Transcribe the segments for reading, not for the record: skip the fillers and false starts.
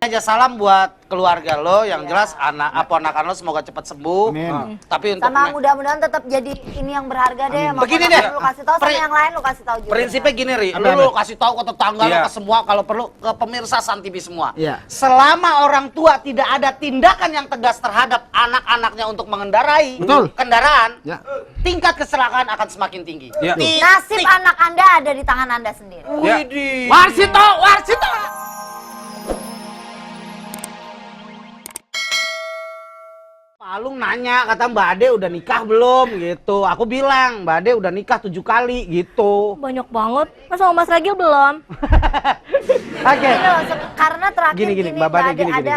aja salam buat keluarga lo, yang jelas anak ponakan lo semoga cepat sembuh. Tapi untuk sama mudah-mudahan tetap jadi ini yang berharga deh. Begini deh, lu kasih tahu sama yang lain, lu kasih tahu juga. Prinsipnya gini, Ri, lu kasih tahu ke tetangga lo, ke semua, kalau perlu ke pemirsa Sun TV semua. Selama orang tua tidak ada tindakan yang tegas terhadap anak-anaknya untuk mengendarai kendaraan, tingkat kecelakaan akan semakin tinggi. Nasib anak Anda ada di tangan Anda sendiri. Warsito, Warsito. Palung nanya, kata Mbak Ade udah nikah belum gitu. Aku bilang Mbak Ade udah nikah 7 kali gitu. Banyak banget. Masa sama Mas Ragil belum? Oke. Karena terakhir Gini, Mbak Ade, ada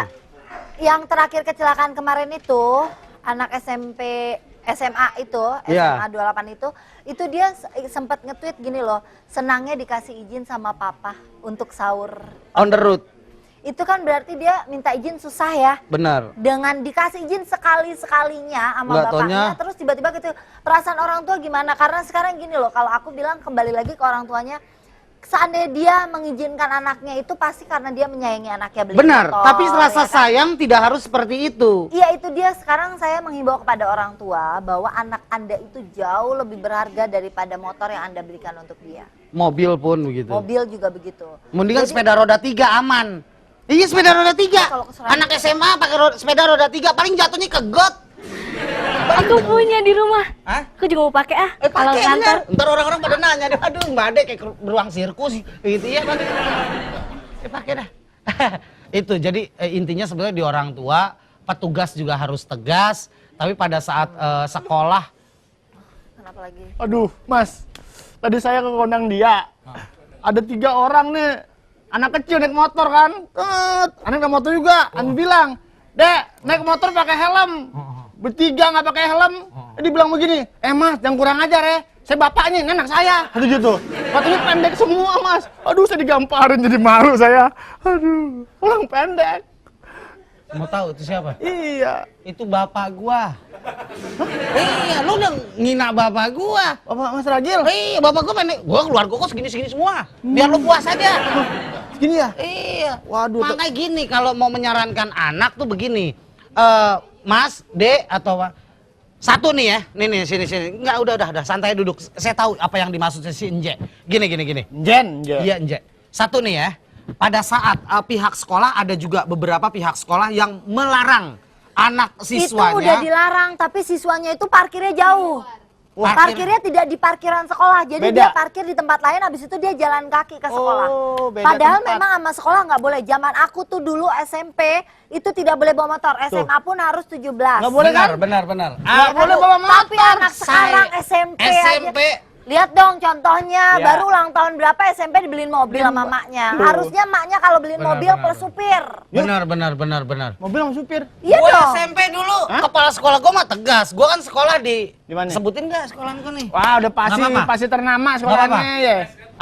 yang terakhir kecelakaan kemarin itu anak SMP SMA itu, SMA 28 itu dia sempat nge-tweet gini loh, senangnya dikasih izin sama papa untuk sahur On the road. Itu kan berarti dia minta izin susah ya. Benar. Dengan dikasih izin sekali-sekalinya sama bapaknya, terus tiba-tiba gitu. Perasaan orang tua gimana? Karena sekarang gini loh, kalau aku bilang kembali lagi ke orang tuanya, seandainya dia mengizinkan anaknya itu pasti karena dia menyayangi anaknya beli Benar, motor, tapi rasa sayang tidak harus seperti itu. Iya, itu dia. Sekarang saya menghimbau kepada orang tua bahwa anak Anda itu jauh lebih berharga daripada motor yang Anda belikan untuk dia. Mobil pun begitu. Mobil juga begitu. Mendingan sepeda roda 3 aman. Iya, sepeda roda 3. Anak SMA pakai sepeda roda 3 paling jatuhnya ke got. Aku punya di rumah. Hah? Aku juga mau pakai kalau Pakai kantor. Ntar orang-orang pada nanya, aduh Mbak Ade kayak beruang sirkus gitu ya. Pakai dah. Itu jadi intinya sebenarnya di orang tua, petugas juga harus tegas, tapi pada saat sekolah. Kenapa lagi? Aduh, Mas. Tadi saya ke kondang dia. Ada 3 orang nih. Anak kecil naik motor kan. Anak naik motor juga. Anu bilang, "Dek, naik motor pakai helm." Bertiga nggak pakai helm. Dia bilang begini, Mas, jangan kurang ajar ya. Saya bapaknya, ini anak saya. Aduh gitu. Katanya pendek semua, Mas. Aduh, saya digamparin jadi malu saya. Aduh, orang pendek. Mau tahu itu siapa? Iya. Itu bapak gua. Iya, lu udah ngina bapak gua. Bapak Mas Ragil. Iya, bapak gua pendek. Gua keluarga kok segini-segini semua. Biar lu puas aja. Gini ya? Iya. Waduh. Makanya gini, kalau mau menyarankan anak tuh begini. Mas, Dek, atau satu nih ya. Nih, sini. Enggak, udah, santai duduk. Saya tahu apa yang dimaksud si Nje. Gini. Jen. Iya, Nje. Satu nih ya. Pada saat pihak sekolah, ada juga beberapa pihak sekolah yang melarang anak siswanya. Itu udah dilarang, tapi siswanya itu parkirnya jauh. Parkirnya tidak di parkiran sekolah, jadi dia parkir di tempat lain, habis itu dia jalan kaki ke sekolah. Padahal memang sama sekolah nggak boleh. Zaman aku tuh dulu SMP itu tidak boleh bawa motor, SMA pun harus 17. Nggak boleh kan? Benar. Nggak boleh bawa motor. Tapi anak sekarang SMP aja. Lihat dong contohnya, baru ulang tahun berapa SMP dibeliin mobil sama maknya. Harusnya maknya kalau beliin mobil per supir. Benar. Mobil sama supir. Iya Gua dong. SMP dulu, kepala sekolah gua mah tegas. Gua kan sekolah di mana? Sebutin nggak sekolah gua nih? Wah, udah pasti ternama sekolahnya ya.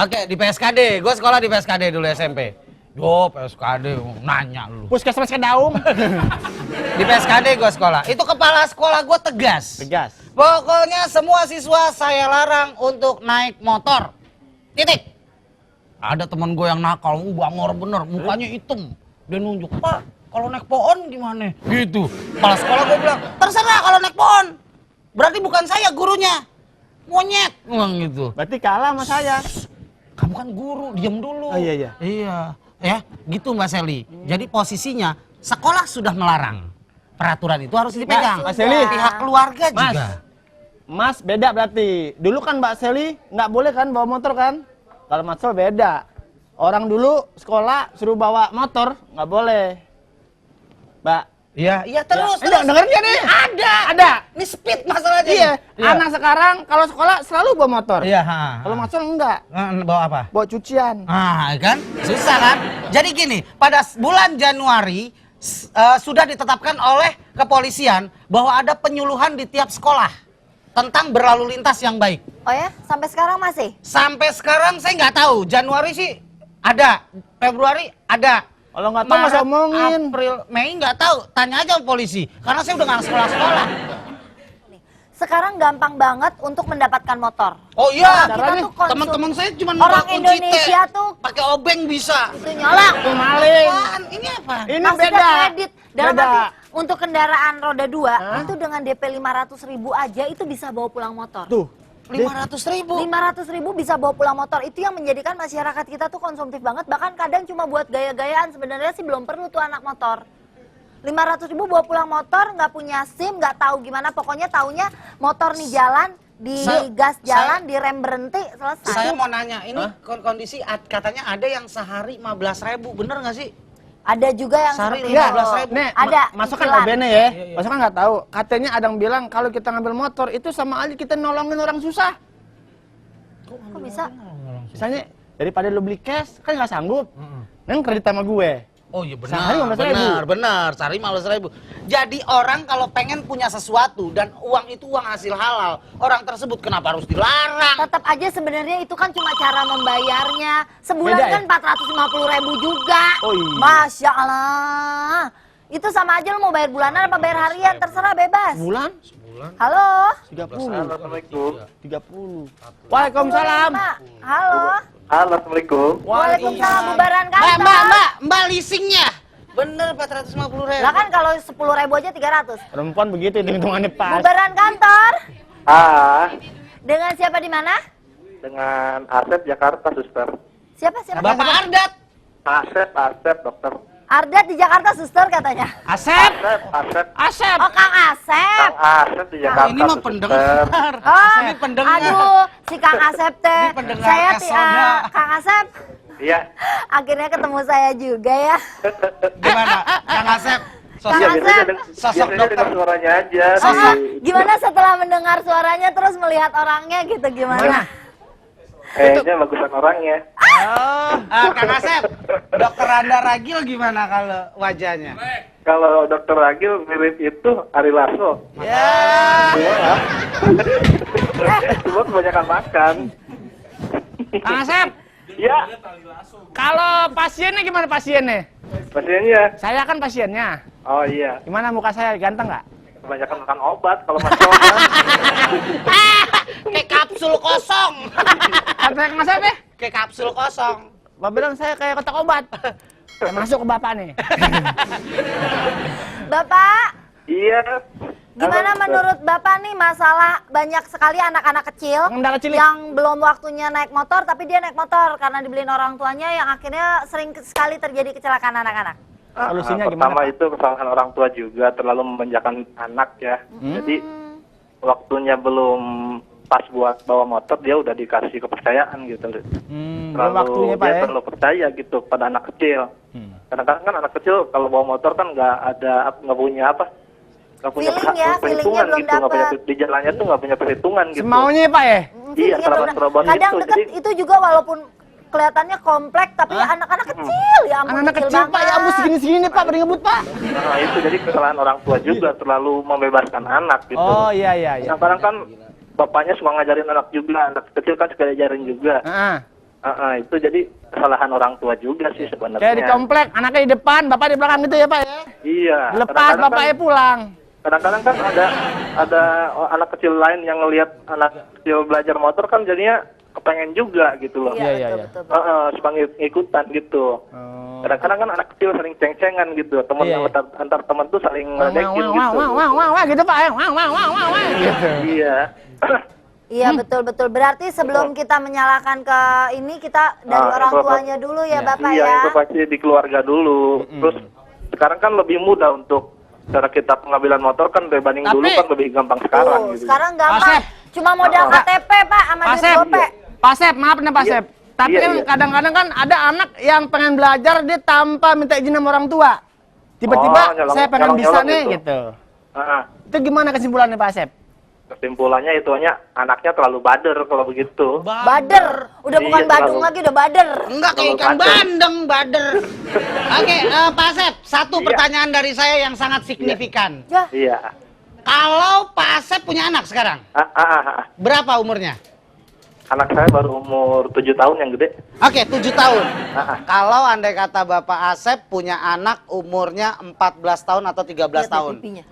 Oke, di PSKD. Gua sekolah di PSKD dulu SMP. Yo, PSKD nanya lu. Puskesmas Kedaung. Di PSKD gua sekolah. Itu kepala sekolah gua tegas. Pokoknya semua siswa saya larang untuk naik motor. Titik. Ada teman gue yang nakal, bangor bener, mukanya hitam. Dia nunjuk, "Pak, kalau naik pohon gimana?" Gitu. Kepala sekolah gue bilang, "Terserah kalau naik pohon. Berarti bukan saya gurunya. Monyet." Ngomong gitu. Berarti kalah sama saya. Kamu kan guru, diam dulu. Oh iya. Iya. Ya, gitu Mbak Seli. Jadi posisinya sekolah sudah melarang. Peraturan itu harus dipegang. Mbak Seli. Pihak keluarga juga. Mas beda berarti. Dulu kan Mbak Seli nggak boleh kan bawa motor kan? Kalau Matsel beda. Orang dulu sekolah suruh bawa motor nggak boleh. Mbak. Iya terus. Dengerin ya nih. Ada. Ini speed masalahnya. Iya. Anak sekarang kalau sekolah selalu bawa motor. Iya. Kalau Matsel enggak. Bawa apa? Bawa cucian. Kan susah kan? Jadi gini, pada bulan Januari sudah ditetapkan oleh kepolisian bahwa ada penyuluhan di tiap sekolah tentang berlalu lintas yang baik. Oh ya? Sampai sekarang masih? Sampai sekarang saya nggak tahu. Januari sih ada, Februari ada. Kalau nggak tahu masih omongin. April, Mei nggak tahu. Tanya aja sama polisi. Karena saya udah nggak sekolah-sekolah. sekarang gampang banget untuk mendapatkan motor. Oh iya, Kita tuh konsum- teman-teman saya cuma Orang kunci Indonesia T. tuh pakai obeng bisa. itu nyolong. Itu maling. Apaan? Ini apa? Ini Maksudnya beda. kredit. Dalam Beda. arti untuk kendaraan roda 2 itu dengan DP 500.000 aja itu bisa bawa pulang motor. Tuh. 500.000. 500.000 bisa bawa pulang motor. Itu yang menjadikan masyarakat kita tuh konsumtif banget. Bahkan kadang cuma buat gaya-gayaan. Sebenarnya sih belum perlu tuh anak motor. 500.000 bawa pulang motor, nggak punya SIM, nggak tahu gimana. Pokoknya taunya motor nih jalan, di gas jalan, di rem berhenti, selesai. Saya mau nanya, ini kondisi katanya ada yang sehari 15.000, bener nggak sih? Ada juga yang Sehari seperti 15.000. itu. Nih, Ada. masuk kan cicilan. OB-nya ya. Masuk kan nggak tahu. Katanya ada yang bilang kalau kita ngambil motor itu sama aja kita nolongin orang susah. Kok bisa? Misalnya daripada lu beli cash kan nggak sanggup. Neng kredit sama gue. Oh iya Sehari 15.000. benar, sehari 15.000. Jadi orang kalau pengen punya sesuatu dan uang itu uang hasil halal, orang tersebut kenapa harus dilarang? Tetap aja sebenarnya itu kan cuma cara membayarnya. Sebulan Beda ya? kan 450.000 juga. Oh iya. Masya Allah. Itu sama aja lo mau bayar bulanan apa bayar harian, terserah bebas. Bulan Halo. 30. Assalamualaikum. 30. Waalaikumsalam. Mbak. Halo. Halo, Assalamualaikum. Waalaikumsalam, bubaran kantor. Mbak leasingnya. Bener 450.000. Lah kan kalau 10.000 aja 300. Perempuan begitu hitung-hitungannya pas. Bubaran kantor. Dengan siapa di mana? Dengan Asep Jakarta, suster. Siapa? Bapak Ardat. Asep, dokter. Ardat di Jakarta, suster katanya. Asep. Asep. Oh, Kang Asep. Kang Asep di Jakarta, Ini mah suster. pendengar. Oh, Ini pendengar. aduh, si Kang Asep teh. Ini pendengar Saya Esoda. Kang Asep. Iya. Akhirnya ketemu saya juga ya. Gimana, Kang Asep? Kang Iya, Asep. Sosok biasanya dokter. dengar suaranya aja. Oh, gimana setelah mendengar suaranya terus melihat orangnya gitu gimana? Kayaknya bagusan orangnya. Kang Asep, dokter Anda Ragil gimana kalau wajahnya? Kalau dokter Ragil mirip itu Ari Lasso. Ya. Cuma kebanyakan makan. Kang Asep. Ya, Kalau pasiennya gimana pasiennya? pasiennya. Saya kan pasiennya. Oh iya, Gimana muka saya ganteng nggak? kebanyakan makan obat kalau masih obat. Kayak kapsul kosong. Kata Kang Asep ya? Kayak kapsul kosong. Bapak bilang saya kayak kotak obat. Saya masuk ke bapak nih. Bapak, Iya. gimana Halo, menurut Bapak nih masalah banyak sekali anak-anak kecil Pengendara cilik. yang belum waktunya naik motor tapi dia naik motor karena dibeliin orang tuanya yang akhirnya sering sekali terjadi kecelakaan anak-anak. Solusinya gimana, pertama Pak? itu kesalahan orang tua juga terlalu memanjakan anak ya. Jadi waktunya belum pas buat bawa motor dia udah dikasih kepercayaan gitu. Belum Terlalu waktunya Pak dia ya? terlalu percaya gitu pada anak kecil. Kadang-kadang kan anak kecil kalau bawa motor kan nggak punya apa? Nggak punya Feeling ya, feelingnya perhitungan belum gitu, nggak punya dapet. di jalannya tuh nggak punya perhitungan gitu. Semaunya Pak ya? Iya, Feelingnya belum serabut-serabut dapet. Kadang gitu, deket jadi- itu juga walaupun kelihatannya komplek tapi anak-anak kecil ya ampun Anak kecil Pak, ya ampun banget. segini-segini Pak, pada ngebut Pak. Nah itu jadi kesalahan orang tua juga terlalu membebaskan anak gitu. Oh iya. Kadang-kadang kan bapaknya suka ngajarin anak juga, anak kecil kan suka diajarin juga. Itu jadi kesalahan orang tua juga sih sebenarnya. Kayak di komplek, anaknya di depan, bapak di belakang gitu ya Pak ya? Iya. Lepas kadang-kadang bapaknya kan, pulang. kadang-kadang kan ada anak kecil lain yang ngelihat anak kecil belajar motor kan jadinya kepengen juga gitu loh. Iya, betul. Suka ikutan gitu. Kadang-kadang kan anak kecil saling ceng-cengan gitu. Teman Iya. antar teman tuh saling Wah, ngedekin gitu. gitu Pak ya? Wah, gitu. Iya. Iya betul. Berarti sebelum kita menyalahkan ke ini kita dari orang tuanya dulu ya Bapak Iya, ya. itu pasti di keluarga dulu. Terus sekarang kan lebih mudah untuk cara kita pengambilan motor kan dibanding Tapi- dulu kan lebih gampang sekarang gitu. Sekarang gampang. Asep. Cuma modal KTP Pak sama Pak duit Sep, gope. Pak Sep, maaf nih Pak Iya. Sep. Tapi Iya, kan iya. kadang-kadang kan ada anak yang pengen belajar dia tanpa minta izin sama orang tua. Tiba-tiba saya pengen bisa nih gitu. Itu gimana kesimpulannya Pak Sep? Kesimpulannya anaknya terlalu bader kalau begitu. Bader. Udah bukan Iya, Badung terlalu. lagi udah bader. Enggak kayak ikan bandeng, bader. Oke, Pak Asep, satu Iya. pertanyaan dari saya yang sangat signifikan. Ya, Iya. Kalau Pak Asep punya anak sekarang, berapa umurnya? Anak saya baru umur 7 tahun yang gede. Oke, 7 tahun. Kalau andai kata Bapak Asep punya anak umurnya 14 tahun atau 13 tahun. pipinya.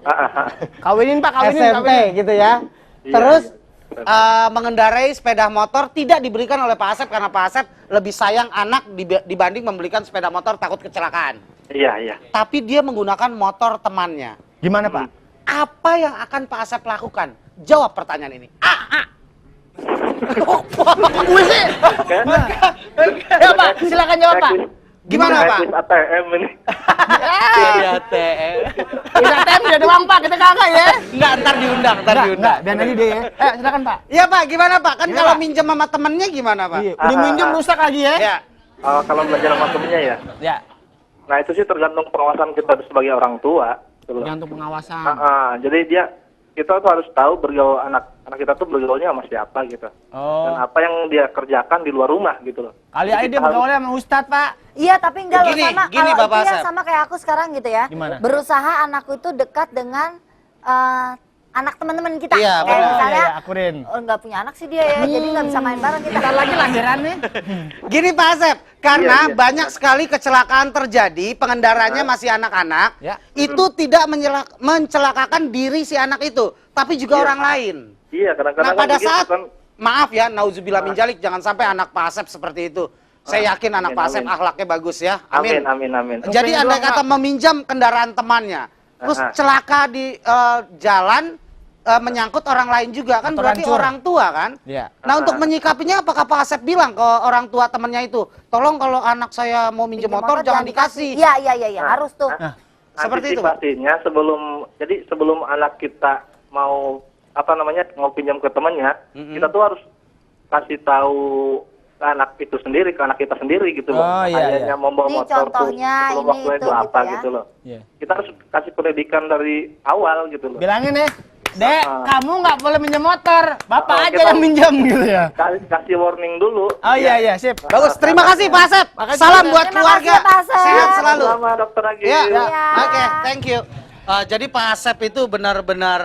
Kawinin Pak, kawinin. SMP gitu ya. Terus Iya. mengendarai sepeda motor tidak diberikan oleh Pak Asep karena Pak Asep lebih sayang anak dibanding membelikan sepeda motor takut kecelakaan. Iya. Tapi dia menggunakan motor temannya. Gimana, Pak? Apa yang akan Pak Asep lakukan? Jawab pertanyaan ini. Gue sih. Ya, Pak, silakan jawab, Pak. Gimana, Pak? Kuis ATM ini. ATM. Bisa ATM dia doang, Pak, kita kagak ya. Enggak, ntar diundang. Enggak, biar aja dia ya. Silakan, Pak. Iya, Pak, gimana, Pak? Kan Iya, kalau Pak. minjem sama temennya gimana, Pak? Iya, udah minjem rusak lagi ya. Ya. Kalau belajar sama temennya ya. Ya, Nah itu sih tergantung pengawasan kita sebagai orang tua. Gitu loh. tergantung pengawasan. Jadi kita tuh harus tahu bergaul anak kita tuh bergaulnya sama siapa gitu. Dan Oh, apa yang dia kerjakan di luar rumah gitu loh. kali Jadi aja dia kita harus- bergaulnya sama Ustadz, Pak. Iya, tapi enggak loh, Gini, sama gini, kalau Bapak dia Asep. sama kayak aku sekarang gitu ya. Gimana? Berusaha anakku itu dekat dengan anak teman-teman kita. Iya, Kayak benar. misalnya Iya, akurin. nggak punya anak sih dia ya, jadi nggak bisa main bareng kita. Bentar lagi lahirannya. Gini Pak Asep, karena Iya. banyak sekali kecelakaan terjadi, pengendaranya masih anak-anak, Ya. itu tidak mencelakakan diri si anak itu, tapi juga Iya. orang lain. Iya Nah kadang-kadang pada begitu saat, kan. maaf ya, nauzubillah min dzalik, jangan sampai anak Pak Asep seperti itu. Saya yakin anak amin, Pak Asep amin. akhlaknya bagus ya, Amin amin. amin. Jadi Amin andai doang, kata meminjam kendaraan temannya, terus Aha. celaka di jalan, menyangkut orang lain juga, kan Motor berarti hancur. orang tua kan? Iya. Nah untuk menyikapinya apakah Pak Asep bilang ke orang tua temannya itu, tolong kalau anak saya mau minjem motor jangan dikasih. Iya, Nah, harus tuh. Seperti itu, Pak. Antisipasinya sebelum anak kita mau mau pinjam ke temannya, kita tuh harus kasih tahu ke anak itu sendiri, ke anak kita sendiri gitu loh. Oh, iya, Kayaknya iya. membawa Ini motor contohnya, tuh sebelum ini waktunya itu itu apa gitu ya. gitu loh. Iya. Kita harus kasih pendidikan dari awal gitu loh. Bilangin deh, Dek, kamu nggak boleh minjem motor. Bapak Oh, aja kita- yang minjem gitu ya. Kasih warning dulu. Oh iya, sip. Bagus, terima kasih Pak Asep. Makasih. Salam buat Terima keluarga. kasih, Pak Asep. Sehat selalu. Sama Dokter Agi. Ya, Iya. oke, thank you. Jadi Pak Asep itu benar-benar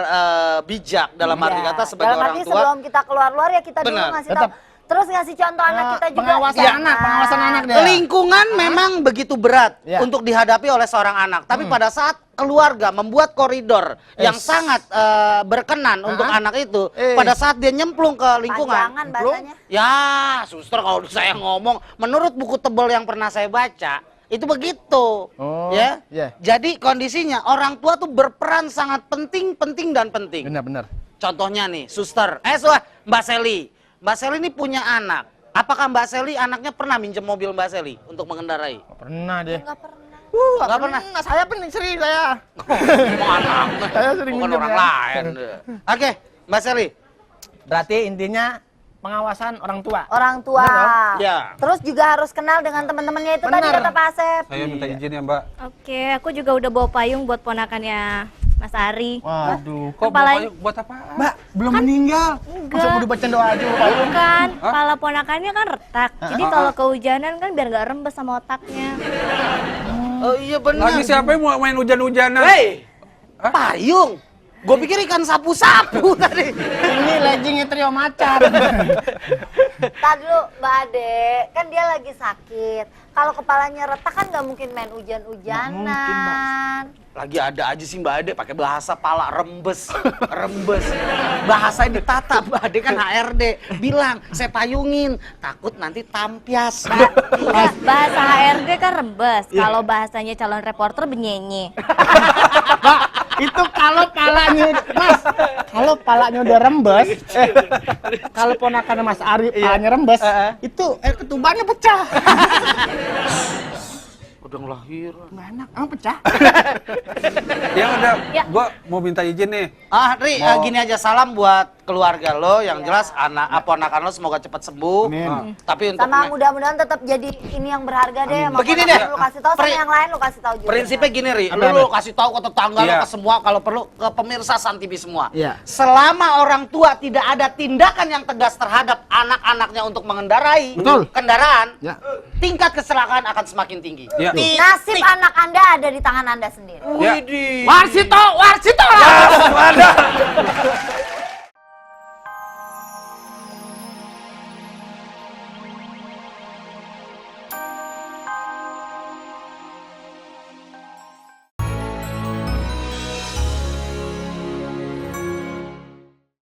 bijak dalam arti Iya. kata sebagai Dalam orang arti tua. sebelum kita keluar ya kita dulu Benar. ngasih Tetap. tahu. Terus ngasih contoh anak kita juga. pengawasan Jangan. anak, pengawasan anak deh. Lingkungan memang begitu berat Ya. untuk dihadapi oleh seorang anak. Tapi pada saat keluarga membuat koridor yang sangat berkenan untuk anak itu, pada saat dia nyemplung ke lingkungan, Panjangan bahasanya. ya, suster kalau saya ngomong, menurut buku tebal yang pernah saya baca, itu begitu. Oh, Ya. iya. Jadi kondisinya orang tua tuh berperan sangat penting dan penting. Benar. Contohnya nih, suster, Mbak Seli. Mbak Seli ini punya anak. Apakah Mbak Seli anaknya pernah minjem mobil Mbak Seli untuk mengendarai? Pernah deh. Enggak pernah. Nggak pernah. Saya sering saya. Emang anak. Saya sering Bukan minjem orang ya. lain. Oke, Mbak Seli. Berarti intinya pengawasan orang tua. Orang tua. Benar dong? Ya. Terus juga harus kenal dengan teman-temannya itu tadi Benar. kata Pak Asep. Saya minta izin ya Mbak. Oke, aku juga udah bawa payung buat ponakannya Mas Ari. Waduh. Kok Kepala- bapaknya buat apa? Mbak, belum meninggal. Masa udah baca doa aja Pak? Bukan, kepala ponakannya kan retak. Jadi kalau kehujanan kan biar nggak rembes sama otaknya. Oh iya benar. Lagi siapa yang mau main hujan-hujanan? Hei, payung. Gue pikir ikan sapu-sapu tadi. Ini leggingnya trio macan. Tadi dulu Mbak Ade, kan dia lagi sakit. Kalau kepalanya retak kan nggak mungkin main hujan-hujanan. Lagi ada aja sih Mbak Ade pakai bahasa pala rembes. Bahasa ditata Mbak Ade kan HRD. Bilang, saya payungin, takut nanti tampias. Enggak, bahasa HRD kan rembes. Kalau bahasanya calon reporter benyenye. Mbak, itu kalau palanya, Mas, kalau palanya udah rembes, kalau ponakan Mas Ari palanya rembes, itu ketubannya pecah. Udah ngelahir. Nggak enak, emang pecah. Ya udah, Ya. gua mau minta izin nih. Ri, gini aja salam buat keluarga lo yang jelas ponakan lo semoga cepat sembuh. Amin. Tapi untuk Sama mudah-mudahan tetap jadi ini yang berharga deh. Sama Begini ponakan deh. Lu kasih tahu sama Pri- yang lain lu kasih tahu juga. prinsipnya gini Ri, Apa? lu kasih tahu ke tetangga lo Iya. ke semua kalau perlu ke pemirsa Sun TV semua. Iya. Selama orang tua tidak ada tindakan yang tegas terhadap anak-anaknya untuk mengendarai Betul. kendaraan, Ya. tingkat kecelakaan akan semakin tinggi. Iya. Nasib anak Anda ada di tangan Anda sendiri. Ya. Widih. Warsito!